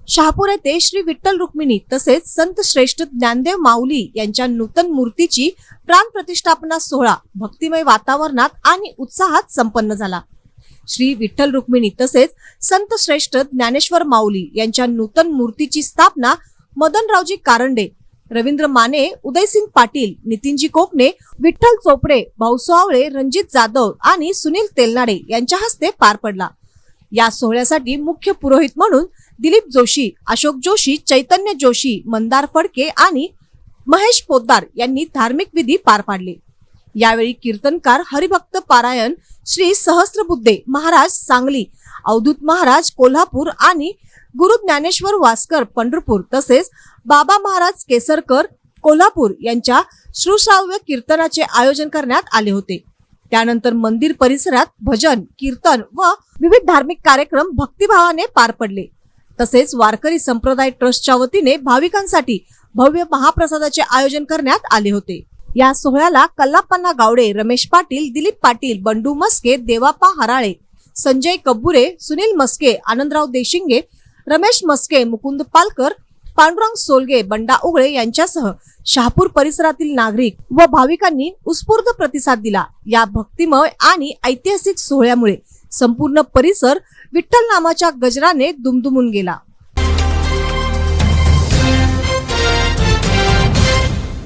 शहापूर येथे श्री विठ्ठल रुक्मिणी तसेच संत श्रेष्ठ ज्ञानदेव माऊली यांच्या नूतन मूर्तीची प्राण प्रतिष्ठापना सोहळा भक्तिमय वातावरणात आणि उत्साहात संपन्न झाला। श्री विठ्ठल रुक्मिणी तसेच संत श्रेष्ठ ज्ञानेश्वर माऊली यांच्या नूतन मूर्तीची स्थापना मदनरावजी कारंडे, रवींद्र माने, उदयसिंग पाटील, नितीनजी कोकणे, विठ्ठल चोपडे, भाऊसो आवळे, रणजित जाधव आणि सुनील तेलनाडे यांच्या हस्ते पार पडला। या सोहळ्यासाठी मुख्य पुरोहित म्हणून दिलीप जोशी, अशोक जोशी, चैतन्य जोशी, मंदार फडके आणि महेश पोद्दार यांनी धार्मिक विधी पार पाडले। यावेळी कीर्तनकार हरिभक्त पारायण श्री सहस्त्रबुद्धे महाराज सांगली, अवधूत महाराज कोल्हापूर आणि गुरु ज्ञानेश्वर वास्कर पंढरपूर तसेच बाबा महाराज केसरकर कोल्हापूर यांच्या श्रुश्राव्य कीर्तनाचे आयोजन करण्यात आले होते। त्यानंतर मंदिर परिसरात भजन, कीर्तन व विविध धार्मिक कार्यक्रम भक्तिभावाने पार पडले। तसेच वारकरी संप्रदाय ट्रस्टच्या वतीने भाविकांसाठी भव्य महाप्रसादाचे आयोजन करण्यात आले होते। या सोहळ्याला कल्लाप्पा गावडे, रमेश पाटील, दिलीप पाटील, बंडू मस्के, देवाप्पा हराळे, संजय कब्बुरे, सुनील मस्के, आनंदराव देशिंगे, रमेश मस्के, मुकुंद पालकर, पांडुरंग सोलगे, बंडा उगळे यांच्यासह शहापूर परिसरातील नागरिक व भाविकांनी उत्स्फूर्त प्रतिसाद दिला। या भक्तिमय आणि ऐतिहासिक सोहळ्यामुळे संपूर्ण परिसर विठ्ठल नामाच्या गजराने दुमदुमून गेला।